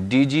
DG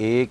1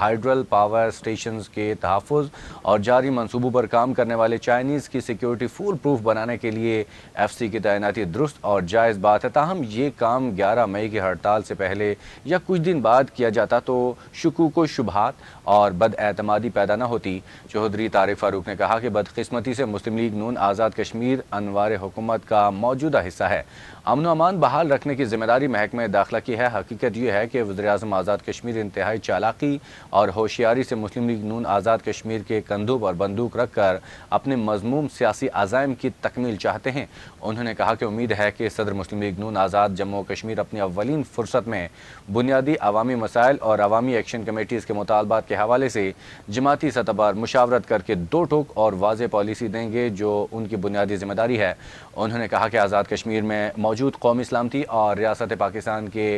ہائیڈرل power stations کے تحفظ اور جاری منصوبوں پر کام کرنے والے چائنیز کی سیکیورٹی فول پروف بنانے کے لیے ایف سی کی تعیناتی درست اور جائز بات ہے، تاہم یہ کام 11 مئی کی ہڑتال سے پہلے یا کچھ دن بعد کیا جاتا تو شکوک و شبہات اور بد اعتمادی پیدا نہ ہوتی۔ چودھری طارق فاروق نے کہا کہ بدقسمتی سے مسلم لیگ نون آزاد کشمیر انوار حکومت کا موجودہ حصہ ہے۔ امن و امان بحال رکھنے کی ذمہ داری محکمہ داخلہ کی ہے۔ حقیقت یہ ہے کہ وزیر اعظم آزاد کشمیر انتہائی چالاکی اور ہوشیاری سے مسلم لیگ نون آزاد کشمیر کے کندھوں پر بندوق رکھ کر اپنے مذموم سیاسی عزائم کی تکمیل چاہتے ہیں۔ انہوں نے کہا کہ امید ہے کہ صدر مسلم لیگ نون آزاد جموں و کشمیر اپنی اولین فرصت میں بنیادی عوامی مسائل اور عوامی ایکشن کمیٹیز کے مطالبات کے حوالے سے جماعتی سطح پر مشاورت کر کے دو ٹوک اور واضح پالیسی دیں گے جو ان کی بنیادی ذمہ داری ہے۔ انہوں نے کہا کہ آزاد کشمیر میں موجود قومی سلامتی اور ریاست پاکستان کے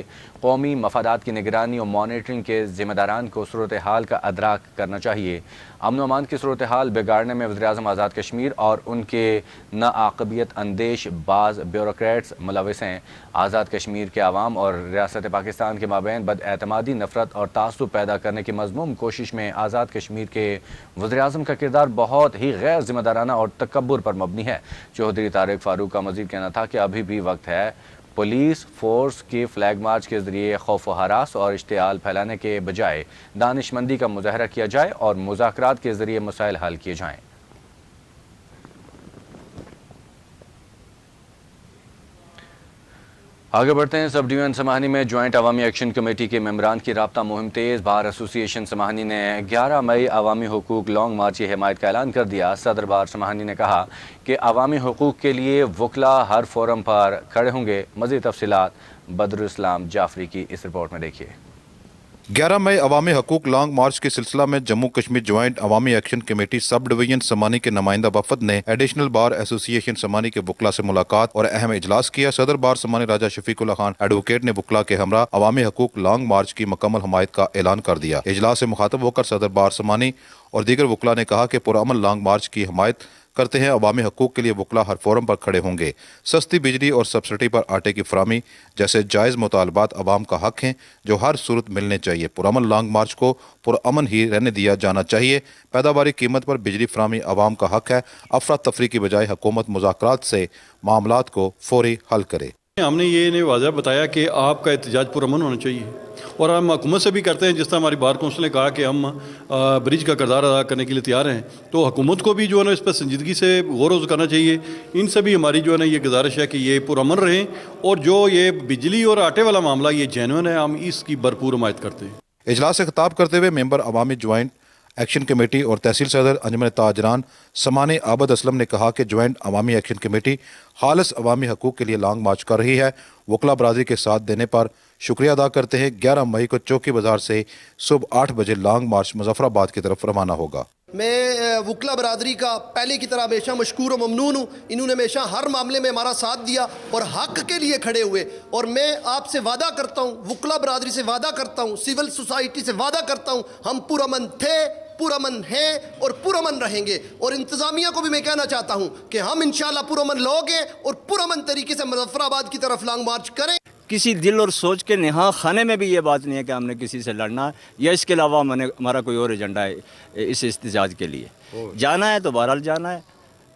قومی مفادات کی نگرانی اور مانیٹرنگ کے ذمہ داران کو صورتحال کا ادراک کرنا چاہیے۔ امن و امان کی صورتحال بگاڑنے میں وزیر اعظم آزاد کشمیر اور ان کے ناعاقبیت اندیش بعض بیوروکریٹس ملوث ہیں۔ آزاد کشمیر کے عوام اور ریاست پاکستان کے مابین بد اعتمادی، نفرت اور تعصب پیدا کرنے کی مذموم کوشش میں آزاد کشمیر کے وزیر اعظم کا کردار بہت ہی غیر ذمہ دارانہ اور تکبر پر مبنی ہے۔ چودھری طارق فاروق کا مزید کہنا تھا کہ ابھی بھی وقت ہے پولیس فورس کے فلیگ مارچ کے ذریعے خوف و ہراس اور اشتعال پھیلانے کے بجائے دانش مندی کا مظاہرہ کیا جائے اور مذاکرات کے ذریعے مسائل حل کیے جائیں۔ آگے بڑھتے ہیں۔ سب ڈویژن سماہنی میں جوائنٹ عوامی ایکشن کمیٹی کے ممبران کی رابطہ مہم تیز۔ بار ایسوسی ایشن سماہنی نے 11 مئی عوامی حقوق لانگ مارچ کی حمایت کا اعلان کر دیا۔ صدر بار سماہنی نے کہا کہ عوامی حقوق کے لیے وکلا ہر فورم پر کھڑے ہوں گے۔ مزید تفصیلات بدرالاسلام جعفری کی اس رپورٹ میں دیکھیے۔ 11 مئی عوامی حقوق لانگ مارچ کے سلسلہ میں جموں کشمیر جوائنٹ عوامی ایکشن کمیٹی سب ڈویژن سمانی کے نمائندہ وفد نے ایڈیشنل بار ایسوسی ایشن سمانی کے وکلاء سے ملاقات اور اہم اجلاس کیا۔ صدر بار سمانی راجہ شفیق اللہ خان ایڈوکیٹ نے وکلاء کے ہمراہ عوامی حقوق لانگ مارچ کی مکمل حمایت کا اعلان کر دیا۔ اجلاس سے مخاطب ہو کر صدر بار سمانی اور دیگر وکلاء نے کہا کہ پرامن لانگ مارچ کی حمایت کرتے ہیں۔ عوامی حقوق کے لیے وکلاء ہر فورم پر کھڑے ہوں گے۔ سستی بجلی اور سبسڈی پر آٹے کی فراہمی جیسے جائز مطالبات عوام کا حق ہیں جو ہر صورت ملنے چاہیے۔ پرامن لانگ مارچ کو پرامن ہی رہنے دیا جانا چاہیے۔ پیداواری قیمت پر بجلی فراہمی عوام کا حق ہے۔ افراتفری کی بجائے حکومت مذاکرات سے معاملات کو فوری حل کرے۔ ہم نے یہ انہیں واضح بتایا کہ آپ کا احتجاج پرامن ہونا چاہیے اور ہم حکومت سے بھی کرتے ہیں، جس طرح ہماری بار کونسل نے کہا کہ ہم برج کا کردار ادا کرنے کے لیے تیار ہیں، تو حکومت کو بھی جو ہے نا اس پر سنجیدگی سے غور و خوض کرنا چاہیے۔ ان سے بھی ہماری جو ہے نا یہ گزارش ہے کہ یہ پرامن رہیں اور جو یہ بجلی اور آٹے والا معاملہ یہ جینوئن ہے، ہم اس کی بھرپور حمایت کرتے ہیں۔ اجلاس سے خطاب کرتے ہوئے ممبر عوامی جوائنٹ ایکشن کمیٹی اور تحصیل صدر انجمن تاجران سمانی عابد اسلم نے کہا کہ جوائنٹ عوامی ایکشن کمیٹی خالص عوامی حقوق کے لیے لانگ مارچ کر رہی ہے۔ وکلا برادری کے ساتھ دینے پر شکریہ ادا کرتے ہیں۔ 11 مئی کو چوکی بازار سے صبح 8 بجے لانگ مارچ مظفر آباد کی طرف روانہ ہوگا۔ میں وکلا برادری کا پہلے کی طرح ہمیشہ مشکور و ممنون ہوں۔ انہوں نے ہمیشہ ہر معاملے میں ہمارا ساتھ دیا اور حق کے لیے کھڑے ہوئے، اور میں آپ سے وعدہ کرتا ہوں، وکلا برادری سے وعدہ کرتا ہوں، سول سوسائٹی سے وعدہ کرتا ہوں، ہم پرامن تھے، پرامن ہیں اور پرامن رہیں گے۔ اور انتظامیہ کو بھی میں کہنا چاہتا ہوں کہ ہم انشاءاللہ پرامن لوگ ہیں اور پرامن طریقے سے مظفر آباد کی طرف لانگ مارچ کریں۔ کسی دل اور سوچ کے نہا خانے میں بھی یہ بات نہیں ہے کہ ہم نے کسی سے لڑنا ہے یا اس کے علاوہ ہمارا کوئی اور ایجنڈا ہے اس احتجاج کے لیے۔ جانا ہے تو بہرحال جانا ہے،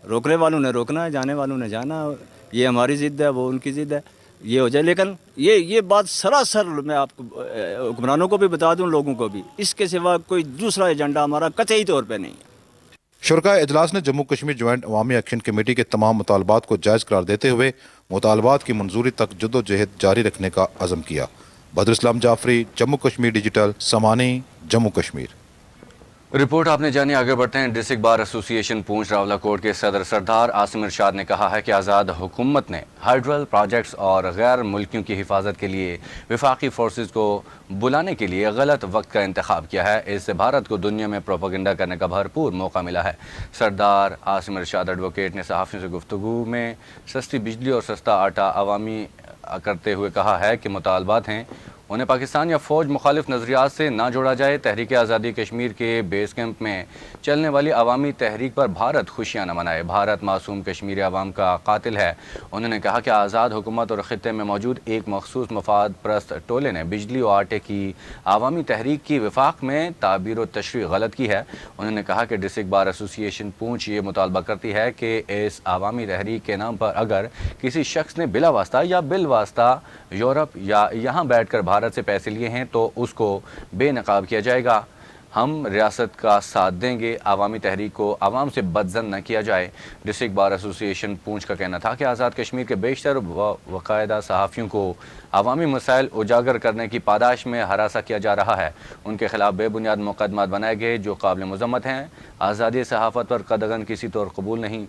روکنے والوں نے روکنا ہے، جانے والوں نے جانا ہے۔ یہ ہماری ضد ہے، وہ ان کی ضد ہے، یہ ہو جائے۔ لیکن یہ بات سراسر میں آپ کو حکمرانوں کو بھی بتا دوں، لوگوں کو بھی، اس کے سوا کوئی دوسرا ایجنڈا ہمارا قطعی طور پہ نہیں ہے۔ شرکائے اجلاس نے جموں کشمیر جوائنٹ عوامی ایکشن کمیٹی کے تمام مطالبات کو جائز قرار دیتے ہوئے مطالبات کی منظوری تک جدوجہد جاری رکھنے کا عزم کیا۔ بدرالاسلام جعفری، جموں کشمیر ڈیجیٹل، سمانی، جموں کشمیر۔ رپورٹ آپ نے جانی۔ آگے بڑھتے ہیں۔ ڈسٹرکٹ بار ایسوسی ایشن پونچھ راولاکوٹ کے صدر سردار عاصم ارشاد نے کہا ہے کہ آزاد حکومت نے ہائیڈرل پروجیکٹس اور غیر ملکیوں کی حفاظت کے لیے وفاقی فورسز کو بلانے کے لیے غلط وقت کا انتخاب کیا ہے۔ اس سے بھارت کو دنیا میں پروپیگنڈا کرنے کا بھرپور موقع ملا ہے۔ سردار عاصم ارشاد ایڈوکیٹ نے صحافیوں سے گفتگو میں سستی بجلی اور سستا آٹا عوامی کرتے ہوئے کہا ہے کہ مطالبات ہیں انہیں پاکستان یا فوج مخالف نظریات سے نہ جوڑا جائے۔ تحریک آزادی کشمیر کے بیس کیمپ میں چلنے والی عوامی تحریک پر بھارت خوشیاں نہ منائے۔ بھارت معصوم کشمیری عوام کا قاتل ہے۔ انہوں نے کہا کہ آزاد حکومت اور خطے میں موجود ایک مخصوص مفاد پرست ٹولے نے بجلی و آٹے کی عوامی تحریک کی وفاق میں تعبیر و تشریح غلط کی ہے۔ انہوں نے کہا کہ ڈسٹرکٹ بار ایسوسی ایشن پونچھ یہ مطالبہ کرتی ہے کہ اس عوامی تحریک کے نام پر اگر کسی شخص نے بلا واسطہ یا بالواسطہ یورپ یا یہاں بیٹھ کر بھارت سے پیسے لیے ہیں تو اس کو بے نقاب کیا جائے گا۔ ہم ریاست کا ساتھ دیں گے، عوامی تحریک کو عوام سے بدظن نہ کیا جائے۔ ڈسٹرکٹ بار ایسوسی ایشن پونچھ کا کہنا تھا کہ آزاد کشمیر کے بیشتر باقاعدہ صحافیوں کو عوامی مسائل اجاگر کرنے کی پاداش میں ہراساں کیا جا رہا ہے۔ ان کے خلاف بے بنیاد مقدمات بنائے گئے جو قابل مذمت ہیں۔ آزادی صحافت پر قدغن کسی طور قبول نہیں۔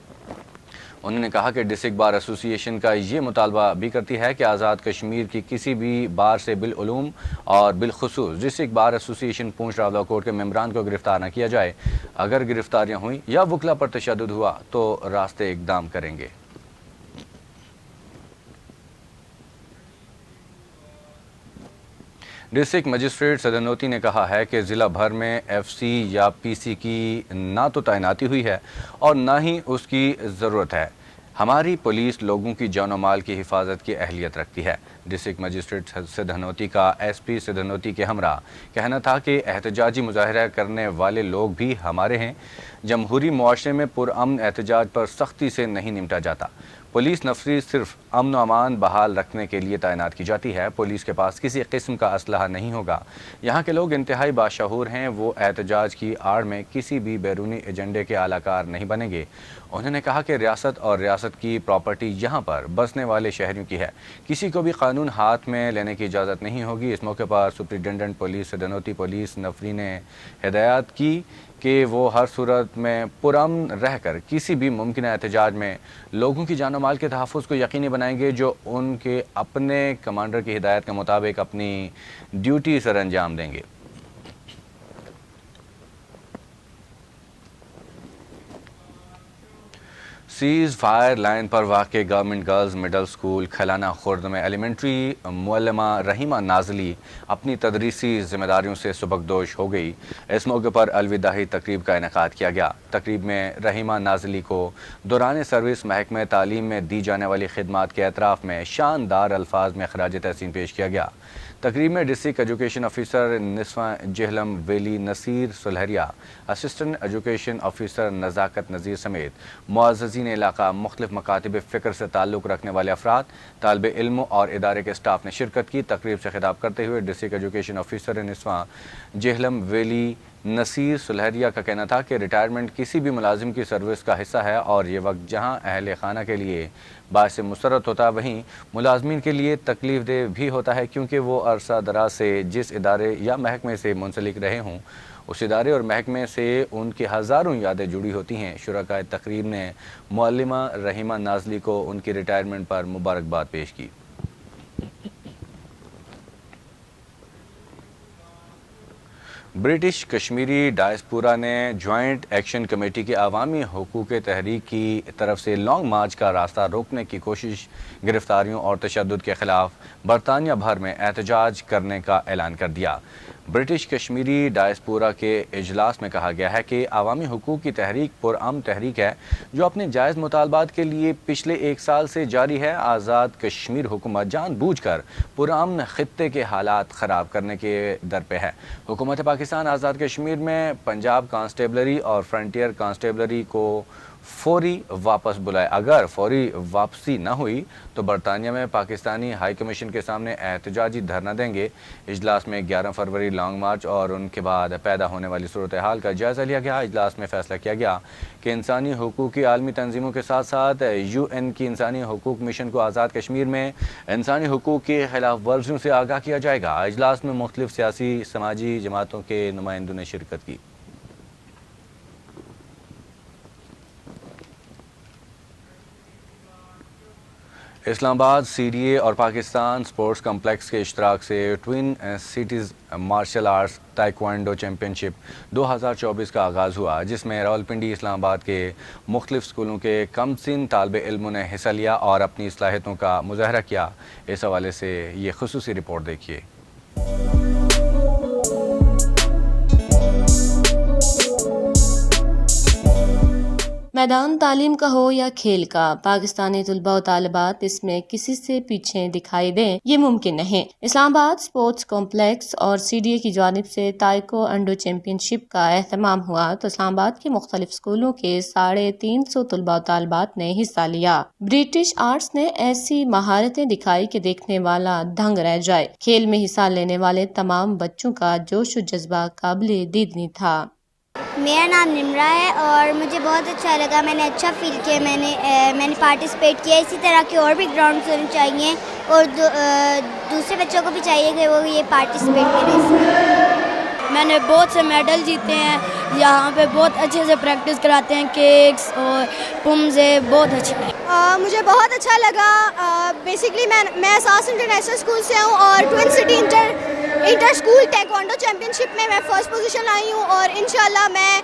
انہوں نے کہا کہ ڈسٹرکٹ بار ایسوسی ایشن کا یہ مطالبہ بھی کرتی ہے کہ آزاد کشمیر کی کسی بھی بار سے بالعلوم اور بالخصوص ڈسٹرکٹ بار ایسوسی ایشن پونچھ راولاکوٹ کے ممبران کو گرفتار نہ کیا جائے۔ اگر گرفتاریاں ہوئیں یا وکلا پر تشدد ہوا تو راستے اقدام کریں گے۔ ڈسٹرکٹ مجسٹریٹ سدنوتی نے کہا ہے کہ ضلع بھر میں ایف سی یا پی سی کی نہ تو تعیناتی ہوئی ہے اور نہ ہی اس کی ضرورت ہے۔ ہماری پولیس لوگوں کی جان و مال کی حفاظت کی اہلیت رکھتی ہے۔ ڈسٹرکٹ مجسٹریٹ سدھنوتی کا ایس پی سدھنوتی کے ہمراہ کہنا تھا کہ احتجاجی مظاہرہ کرنے والے لوگ بھی ہمارے ہیں۔ جمہوری معاشرے میں پرامن احتجاج پر سختی سے نہیں نمٹا جاتا۔ پولیس نفری صرف امن و امان بحال رکھنے کے لیے تعینات کی جاتی ہے۔ پولیس کے پاس کسی قسم کا اسلحہ نہیں ہوگا۔ یہاں کے لوگ انتہائی باشعور ہیں، وہ احتجاج کی آڑ میں کسی بھی بیرونی ایجنڈے کے اعلی کار نہیں بنیں گے۔ انہوں نے کہا کہ ریاست اور ریاست کی پراپرٹی یہاں پر بسنے والے شہریوں کی ہے، کسی کو بھی قانون ہاتھ میں لینے کی اجازت نہیں ہوگی۔ اس موقع پر سپرنٹنڈنٹ پولیس سدھنوتی پولیس نفری نے ہدایت کی کہ وہ ہر صورت میں پرامن رہ کر کسی بھی ممکنہ احتجاج میں لوگوں کی جان و مال کے تحفظ کو یقینی بنائیں گے، جو ان کے اپنے کمانڈر کی ہدایت کے مطابق اپنی ڈیوٹی سر انجام دیں گے۔ سیز فائر لائن پر واقع گورنمنٹ گرلز مڈل سکول کھلانہ خرد میں ایلیمنٹری معلمہ رحیمہ نازلی اپنی تدریسی ذمہ داریوں سے سبکدوش ہو گئی۔ اس موقع پر الوداعی تقریب کا انعقاد کیا گیا۔ تقریب میں رحیمہ نازلی کو دوران سروس محکمہ تعلیم میں دی جانے والی خدمات کے اعتراف میں شاندار الفاظ میں خراج تحسین پیش کیا گیا۔ تقریب میں ڈسٹرکٹ ایجوکیشن آفیسر نسواں Jhelum Valley Naseer Sulehria, assistant education officer Nazakat Nazir سمیت معززین علاقہ، مختلف مکاتب فکر سے تعلق رکھنے والے افراد، طالب علموں اور ادارے کے سٹاف نے شرکت کی۔ تقریب سے خطاب کرتے ہوئے ڈسٹرکٹ ایجوکیشن آفیسر نسواں جہلم ویلی نصیر سلہریہ کا کہنا تھا کہ ریٹائرمنٹ کسی بھی ملازم کی سروس کا حصہ ہے اور یہ وقت جہاں اہل خانہ کے لیے باعث مسرت ہوتا ہے وہیں ملازمین کے لیے تکلیف دہ بھی ہوتا ہے، کیونکہ وہ عرصہ دراز سے جس ادارے یا محکمے سے منسلک رہے ہوں اس ادارے اور محکمے سے ان کی ہزاروں یادیں جڑی ہوتی ہیں۔ شرکائے تقریب نے معلمہ رحیمہ نازلی کو ان کی ریٹائرمنٹ پر مبارکباد پیش کی۔ برٹش کشمیری ڈائسپورا نے جوائنٹ ایکشن کمیٹی کی عوامی حقوق تحریک کی طرف سے لانگ مارچ کا راستہ روکنے کی کوشش، گرفتاریوں اور تشدد کے خلاف برطانیہ بھر میں احتجاج کرنے کا اعلان کر دیا۔ برٹش کشمیری ڈائسپورا کے اجلاس میں کہا گیا ہے کہ عوامی حقوق کی تحریک پرامن تحریک ہے جو اپنے جائز مطالبات کے لیے پچھلے 1 سال سے جاری ہے۔ آزاد کشمیر حکومت جان بوجھ کر پرامن خطے کے حالات خراب کرنے کے در پہ ہے۔ حکومت پاکستان آزاد کشمیر میں پنجاب کانسٹیبلری اور فرنٹیئر کانسٹیبلری کو فوری واپس بلائے۔ اگر فوری واپسی نہ ہوئی تو برطانیہ میں پاکستانی ہائی کمیشن کے سامنے احتجاجی دھرنا دیں گے۔ اجلاس میں 11 فروری لانگ مارچ اور ان کے بعد پیدا ہونے والی صورتحال کا جائزہ لیا گیا۔ اجلاس میں فیصلہ کیا گیا کہ انسانی حقوق کی عالمی تنظیموں کے ساتھ ساتھ UN کی انسانی حقوق مشن کو آزاد کشمیر میں انسانی حقوق کی خلاف ورزیوں سے آگاہ کیا جائے گا۔ اجلاس میں مختلف سیاسی سماجی جماعتوں کے نمائندوں نے شرکت کی۔ اسلام آباد CDA اور پاکستان سپورٹس کمپلیکس کے اشتراک سے twin cities martial arts taekwondo championship 2024 کا آغاز ہوا، جس میں راولپنڈی، اسلام آباد کے مختلف اسکولوں کے کم سن طالب علموں نے حصہ لیا اور اپنی صلاحیتوں کا مظاہرہ کیا۔ اس حوالے سے یہ خصوصی رپورٹ دیکھیے۔ میدان تعلیم کا ہو یا کھیل کا، پاکستانی طلباء و طالبات اس میں کسی سے پیچھے دکھائی دیں یہ ممکن نہیں۔ اسلام آباد اسپورٹس کمپلیکس اور سی ڈی اے کی جانب سے تائکو انڈو چیمپئن شپ کا اہتمام ہوا تو اسلام آباد کے مختلف اسکولوں کے 350 طلباء و طالبات نے حصہ لیا۔ برٹش آرٹس نے ایسی مہارتیں دکھائی کہ دیکھنے والا دنگ رہ جائے۔ کھیل میں حصہ لینے والے تمام بچوں کا جوش و جذبہ قابل دیدنی تھا۔ میرا نام نمرا ہے اور مجھے بہت اچھا لگا، میں نے اچھا فیل کیا، میں نے پارٹیسپیٹ کیا۔ اسی طرح کے اور بھی گراؤنڈز ہونے چاہیے اور دوسرے بچوں کو بھی چاہیے کہ وہ یہ پارٹیسپیٹ کریں۔ میں نے بہت سے میڈل جیتے ہیں، یہاں پہ بہت اچھے سے پریکٹس کراتے ہیں، کیکس اور پمز ہے، بہت اچھا ہے۔ مجھے بہت اچھا لگا۔ بیسکلی میں اساس انٹرنیشنل اسکول سے ہوں اور twin city inter school taekwondo championship میں فرسٹ پوزیشن آئی ہوں اور انشاءاللہ میں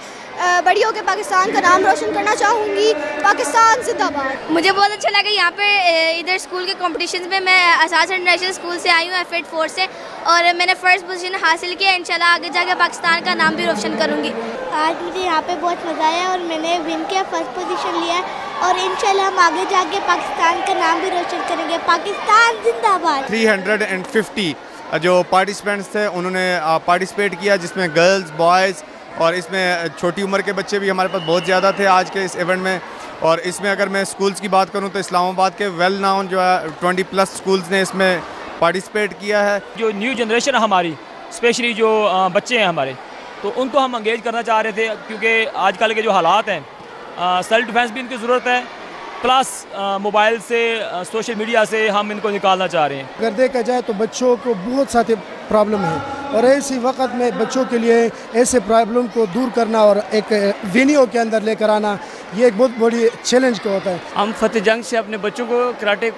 بڑی ہو کے پاکستان کا نام روشن کرنا چاہوں گی۔ پاکستان زندہ باد۔ مجھے بہت اچھا لگا یہاں پہ ادھر اسکول کے کمپٹیشنز میں اساس انٹرنیشنل اسکول سے آئی ہوں ایف 4 سے اور میں نے فرسٹ پوزیشن حاصل کیا۔ انشاءاللہ آگے جا کے پاکستان کا نام بھی روشن کروں گی۔ آج مجھے یہاں پہ بہت مزہ آیا اور میں نے ون کیا، فرسٹ پوزیشن لیا اور انشاءاللہ ہم آگے جا کے پاکستان کا نام بھی روشن کریں گے۔ پاکستان زندہ باد۔ 350 جو پارٹیسپینٹس تھے انہوں نے پارٹیسپیٹ کیا، جس میں گرلز، بوائز اور اس میں چھوٹی عمر کے بچے بھی ہمارے پاس بہت زیادہ تھے آج کے اس ایونٹ میں۔ اور اس میں اگر میں سکولز کی بات کروں تو اسلام آباد کے ویل ناؤن جو ہے 20+ سکولز نے اس میں پارٹیسپیٹ کیا ہے۔ جو نیو جنریشن ہماری اسپیشلی جو بچے ہیں ہمارے، تو ان کو ہم انگیج کرنا چاہ رہے تھے کیونکہ آج کل کے جو حالات ہیں سیلف ڈیفینس بھی ان کی ضرورت ہے، پلس موبائل سے سوشل میڈیا سے ہم ان کو نکالنا چاہ رہے ہیں۔ اگر دیکھا جائے تو بچوں کو بہت سارے پرابلم ہے اور ایسی وقت میں بچوں کے لیے ایسے پرابلم کو دور کرنا اور ایک وینیو کے اندر لے کر آنا یہ ایک بہت بڑی چیلنج کا ہوتا ہے۔ ہم فتح جنگ سے اپنے بچوں کو کراٹے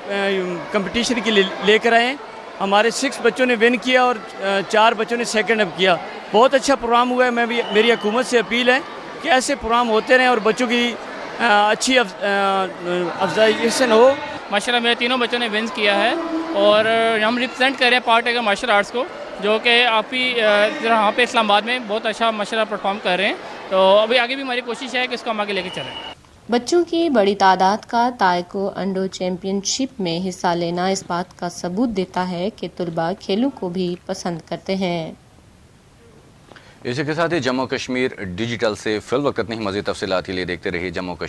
کمپٹیشن کے لیے لے کر آئے ہیں۔ ہمارے 6 بچوں نے ون کیا اور 4 بچوں نے سیکنڈ اپ کیا۔ بہت اچھا پروگرام ہوا ہے۔ میری حکومت سے اپیل ہے کہ ایسے پروگرام ہوتے رہیں اور بچوں کی اچھی افزائشن ہو۔ ماشاءاللہ میرے تینوں بچوں نے ونس کیا ہے اور ہم ریپرزینٹ کر رہے ہیں پارٹ اگر مارشل آرٹس کو، جو کہ آپ ہی یہاں پہ اسلام آباد میں بہت اچھا ماشاءاللہ پرفارم کر رہے ہیں۔ تو ابھی آگے بھی ہماری کوشش ہے کہ اس کو ہم آگے لے کے چلیں۔ بچوں کی بڑی تعداد کا تائکو انڈو چیمپئن شپ میں حصہ لینا اس بات کا ثبوت دیتا ہے کہ طلباء کھیلوں کو بھی پسند کرتے ہیں۔ اسی کے ساتھ ہی جموں کشمیر ڈیجیٹل سے فی الوقت نہیں، مزید تفصیلات کے لیے دیکھتے رہیے جموں کشمیر